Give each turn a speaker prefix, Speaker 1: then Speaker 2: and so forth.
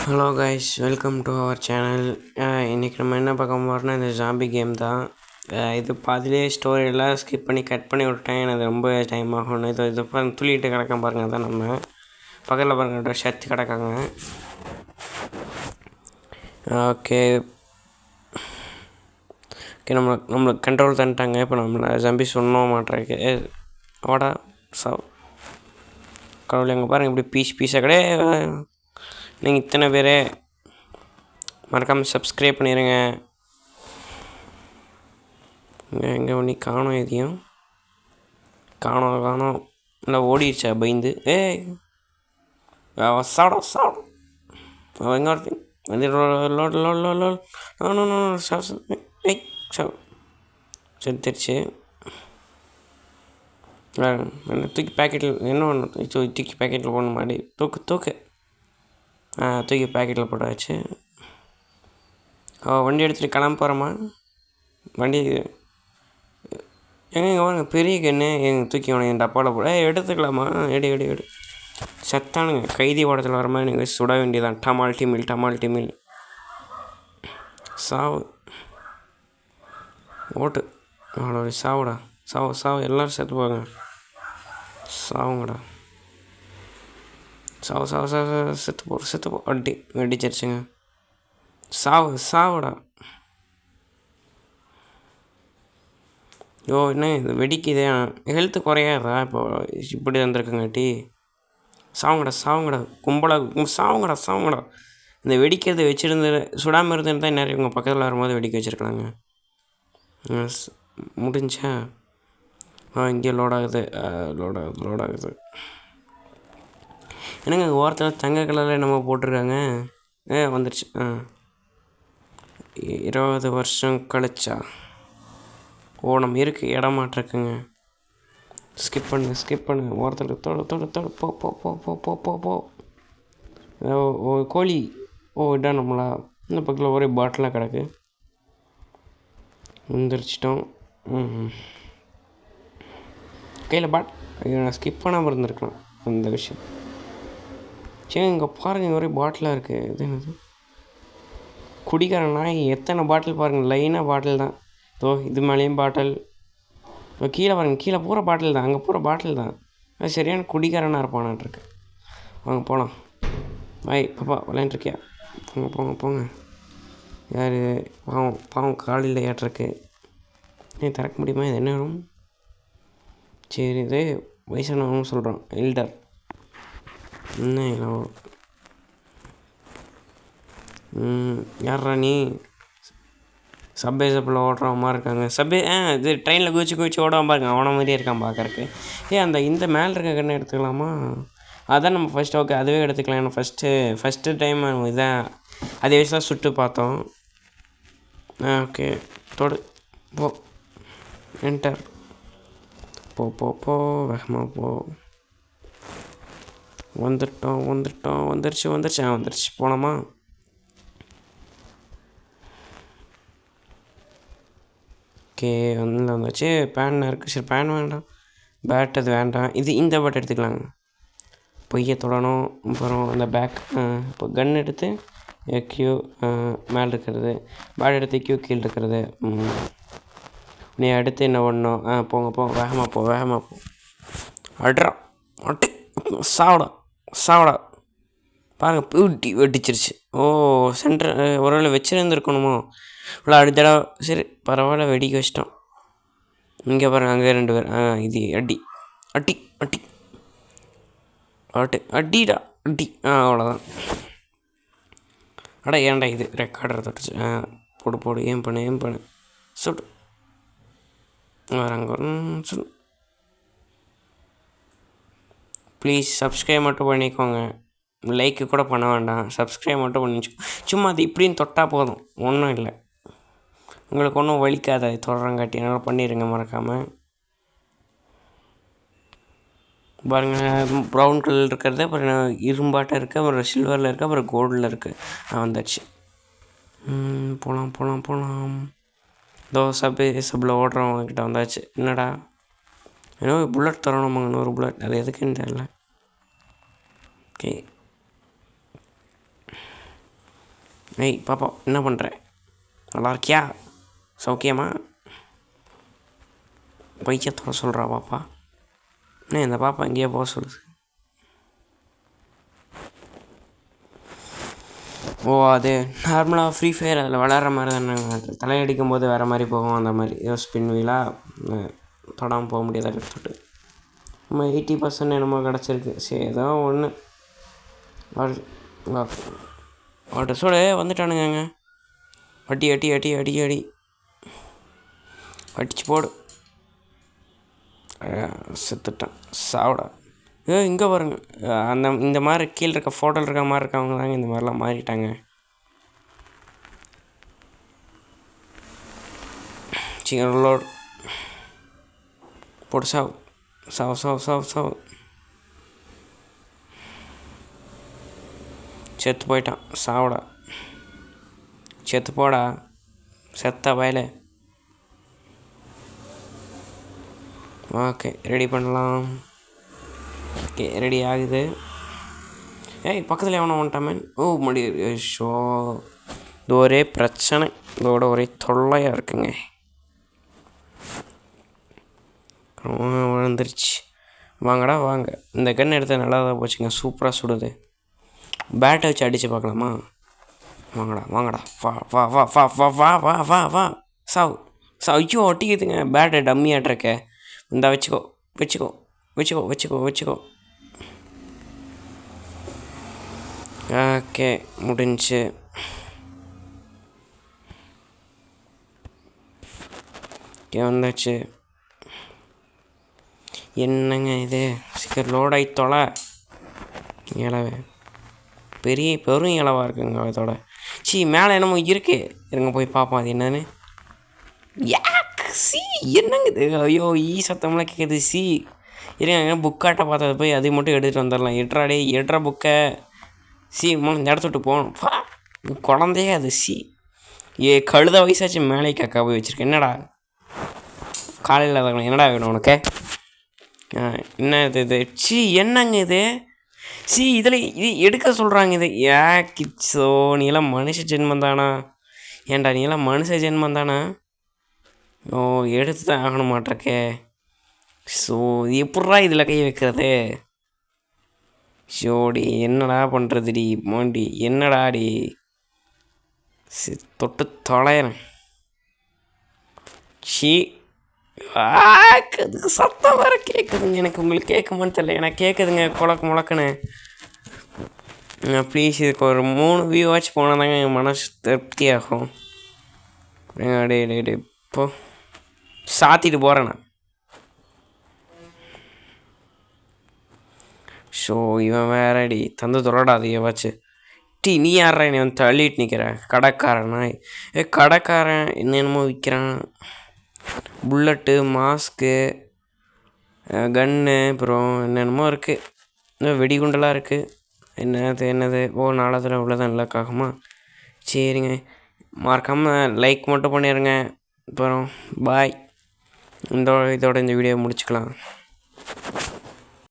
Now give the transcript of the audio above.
Speaker 1: Hello guys, welcome to our channel. இன்றைக்கி நம்ம என்ன பார்க்க போகிறோம்னா இந்த ஜாம்பி கேம் தான். இது பாதிலே ஸ்டோரியெல்லாம் ஸ்கிப் பண்ணி கட் பண்ணி விட்டேன். எனக்கு ரொம்ப டைம் ஆகும். இது பாருங்க, துள்ளிட்டு கிடக்க பாருங்க. தான் நம்ம பக்கத்தில் பாருங்க சத்து கிடக்காங்க. ஓகே ஓகே நம்மளுக்கு கண்ட்ரோல் தந்துட்டாங்க. இப்போ நம்மளை ஜம்பி சொன்னோம் மாட்டிருக்கு. ஓடா கடவுள் எங்கே பாருங்கள், இப்படி பீஸாக கிடையாது. நீங்கள் இத்தனை பேர் மறக்காமல் சப்ஸ்கிரைப் பண்ணிடுங்க. எங்கே ஒன்றி காணோம், எதையும் காணோம் இல்லை, ஓடிடுச்சா பயந்து. சாப்பிடும் அவன் எங்கே ஒருத்தி வந்து செத்துருச்சு. தூக்கி பேக்கெட்டில் என்ன ஒன்று தூக்கி பேக்கெட்டில் போடணும். மாடி தூக்கு தூக்கி பேக்கெட்டில் போட்டாச்சு. வண்டி எடுத்துகிட்டு கிளம்ப போகிறோமா? வண்டி எங்கே வாங்க, பெரிய கண்ணு எங்கள் தூக்கி உனக்கு என் டப்பாவில் போட எடுத்துக்கலாமா? எடு செத்தானுங்க. கைதி ஓடத்தில் வர மாதிரி நீங்கள் சுட வேண்டியதான். டமால் டிமில் சாவு ஓட்டு அவ்வளோ சாவுடா. சாவு எல்லோரும் செத்து போங்க. சாவுங்கடா. சாவு செத்து போ வெடிச்சிருச்சுங்க. சாவுடா. என்ன இது வெடிக்குதே? ஹெல்த்து குறையாதா இப்போ இப்படி வந்திருக்குங்காட்டி? சாவுங்கடா கும்பலாக சாவுங்கடா. இந்த வெடிக்கிறத வச்சுருந்து சுடாமல் இருந்துருந்தால் நிறைய உங்கள் பக்கத்தில் வரும்போது வெடிக்க வச்சுருக்கலாங்க. முடிஞ்சா இங்கே லோடாகுது. என்னங்க ஓரத்தில் தங்க கலரில் நம்ம போட்டிருக்காங்க. வந்துடுச்சு. 20 வருஷம் கழிச்சா நம்ம இருக்குது இடமாட்டிருக்குங்க. ஸ்கிப் பண்ணு ஓரத்தில் தொடு போ. கோழி இதான் நம்மளா? இந்த பக்கத்தில் ஒரே பாட்டிலாக கிடக்கு. வந்துருச்சிட்டோம். கையில் நான் ஸ்கிப் பண்ணாமல் இருந்திருக்கலாம் அந்த விஷயம். சரி, இங்கே பாருங்கள், ஒரே பாட்டிலாக இருக்குது. இது என்னது? குடிக்கிற நாய். எத்தனை பாட்டில் பாருங்கள், லைனாக பாட்டில் தான். இது மேலேயும் பாட்டில். கீழே பாருங்கள், கீழே பூரா பாட்டில் தான். அங்கே பூரா பாட்டில் தான். அது சரியான குடிக்காரனாக இருப்பானான்ட்ருக்கு. வாங்க போகலாம். பாப்பா விளையாண்டுருக்கியா? போங்க. யார் பாவம் காலையில் ஏற்றிருக்கு. திறக்க முடியுமா? இது என்ன ரூம்? சரி, இது வயசானவங்க சொல்கிறோம். எல்டர் என்ன இல்லை. யார்ரா நீ? சப்பில் ஓடுற மாதிரி இருக்காங்க. இது ட்ரெயினில் குதிச்சு ஓடாமல் பாருங்க. அவனை மாதிரியே இருக்கான் பார்க்குறக்கு. அந்த இந்த மேலே இருக்க கண்ணை எடுத்துக்கலாமா? அதான் நம்ம ஃபஸ்ட்டு. ஓகே, அதுவே எடுத்துக்கலாம். ஏன்னா ஃபஸ்ட்டு டைம் இதான் அதே வயசுலாம் சுட்டு பார்த்தோம். ஓகே, தொடு போ. என்டர் போ வேகமாக போ. வந்துருச்சு. போனோமா? ஓகே, வந்துச்சு. பேன் இருக்குது. சரி, பேன் வேண்டாம். பேட் அது வேண்டாம். இந்த பேட் எடுத்துக்கலாங்க. பொய்யை தொடணும். அப்புறம் அந்த பேக். இப்போ கன் எடுத்து கியூ மேலே இருக்கிறது, பேட் எடுத்து கியூ கீழே இருக்கிறது. நீ அடுத்து என்ன பண்ணணும்? போங்க வேகமாக போ. அட்ரா சாவடா பாருங்கள், பூட்டி வெடிச்சிருச்சு. சென்டர் ஒரு வேளை வச்சுருந்துருக்கணுமோ? இவ்வளோ அடுத்தடா. சரி, பரவாயில்ல, வெடிக்க வச்சிட்டோம். இங்கே பாருங்கள், அங்கே 2 பேர். இது அடிடா. அவ்வளோதான். ஏன்டா இது ரெக்கார்டரை தொட்டுச்சு. போடு. ஏம் பண்ணு சுட்டு வராங்க. சொல்லு. ப்ளீஸ் சப்ஸ்கிரைப் மட்டும் பண்ணிக்கோங்க. லைக்கு கூட பண்ண வேண்டாம். சப்ஸ்கிரைப் மட்டும் பண்ணி சும்மா அது இப்படின்னு தொட்டால் போதும். ஒன்றும் இல்லை, உங்களுக்கு ஒன்றும் வலிக்காது. அது தொடரங்காட்டி என்னால் பண்ணிடுங்க மறக்காமல். பாருங்கள், ப்ரௌன் கலர் இருக்கிறது, அப்புறம் இரும்பாட்டம் இருக்குது, அப்புறம் சில்வரில் இருக்குது, அப்புறம் கோல்டில் இருக்குது. வந்துடுச்சு. போகலாம். சப்பில் ஓடுறவங்க கிட்ட வந்தாச்சு. என்னடா இன்னொரு புல்லட் தரணுமாங்க? இன்னொரு புல்லட். அது எதுக்குன்னு தெரில. ஓகே, ஏய் பாப்பா என்ன பண்ணுற? நல்லா இருக்கியா? சௌக்கியமா? பையத்தோட சொல்கிறா பாப்பா. என்ன இந்த பாப்பா எங்கேயோ போக சொல்லுது. ஓ அது நார்மலாக ஃப்ரீ ஃபயர் அதில் விளாட்ற மாதிரி தானே. தலையடிக்கும் போது வேறு மாதிரி போகும். அந்த மாதிரி ஏதோ ஸ்பின் வீலாக தொடாமல் போக முடியாத எடுத்துட்டு நம்ம 80% என்னமோ கிடச்சிருக்கு. சரி ஏதோ ஒன்று ட்ரெஸ்ஸோட வந்துட்டானுங்க. அடி அடி அடி அடி அடி அடிச்சு போடு. செத்துட்டான் சாவிடா. இங்கே பாருங்க இந்த மாதிரி கீழே இருக்க ஃபோட்டோவில் இருக்க மாதிரி இருக்கவங்க தாங்க இந்த மாதிரிலாம் மாறிட்டாங்க. சீக்கிரம் லோட் போட்டு சாவு சாவு சாவு சாவு சாவு. செத்து போயிட்டான் சாவுடா. செத்து போடா செத்த வயல. ஓகே ரெடி பண்ணலாம். ஓகே ரெடி ஆகுது. ஏய் பக்கத்தில் எவனோ வந்துட்டாமேன். ஓ மடி ஷோ இது ஒரே பிரச்சனை. இதோட ஒரே தொல்லையாக இருக்குங்க. விழுந்துருச்சு. வாங்கடா வாங்க. இந்த கன் எடுத்தால் நல்லா தான் போச்சுங்க. சூப்பராக சுடுது. பேட்டை வச்சு அடித்து பார்க்கலாமா? வாங்கடா வாங்கடா வா வா வா வா வா வா வா வா வா சாவு சாவு. ஐயோ ஒட்டிக்குதுங்க. பேட்டை டம்மி ஆட்ருக்க. இந்த வச்சுக்கோ வச்சுக்கோ வச்சுக்கோ வச்சுக்கோ வச்சுக்கோ. ஓகே முடிஞ்சு. வந்தாச்சு. என்னங்க இது சீக்கிரம் லோட் ஆகி தொலை. இலவை பெரும் இலவாக இருக்குங்க. அதோட மேலே என்னமோ இருக்கு. இருங்க போய் பார்ப்போம் அது என்னன்னு. என்னங்க இது? ஐயோ சத்தம்லாம் கேட்குது. இருங்க புக்காட்ட பார்த்தது போய் அதை மட்டும் எடுத்துகிட்டு வந்துடலாம். எட்ராடே எட்ரா புக்கை இந்த இடத்த விட்டு போகணும். குழந்தையே அது கழுத வயசாச்சு மேலே காக்கா போய் வச்சுருக்கேன். என்னடா காலையில் தான் என்னடா வேணும் உனக்கு? என்ன இது என்னங்க இது? இதில் இது எடுக்க சொல்கிறாங்க. இது கிச்சோ நீலாம் மனுஷ ஜென்மம் தானா? ஏன்டா நீலாம் மனுஷ ஜென்மம் தானா? ஓ எடுத்து தான் ஆகணும் மாட்டிருக்கே. எப்பட்றா இதில் கை வைக்கிறது? ஷோடி என்னடா பண்ணுறதுடி மோண்டி? என்னடாடி தொட்டு தொலைறேன். அதுக்கு சத்தம் வேறு கேட்குதுங்க. எனக்கு உங்களுக்கு கேட்குமான்னு தெரியல. எனக்கு கேட்குதுங்க குழக்கு முழக்குன்னு. ப்ளீஸ் இதுக்கு ஒரு 3 வியூ வாட்ச் போனால் தாங்க என் மனசு திருப்தி ஆகும். டே இப்போ சாத்திட்டு போகிறேன் நான். இவன் வேறடி தந்து தொடடாது ஏவாச்சு. நீ யாரா என்னை வந்து தள்ளிட்டு நிற்கிற? கடைக்காரனா? கடைக்காரன் என்னென்னமோ விற்கிறான். புல்லட்டு மாஸ்க்கு கன்னு அப்புறம் என்னென்னமோ இருக்குது. இன்னும் வெடிகுண்டெல்லாம் இருக்குது. என்னது ஓ நாளத்தில் உள்ளதான் இல்லக்காகுமா? சரிங்க மறக்காமல் லைக் மட்டும் பண்ணிடுங்க. அப்புறம் பாய். இதோட இந்த வீடியோ முடிச்சுக்கலாம்.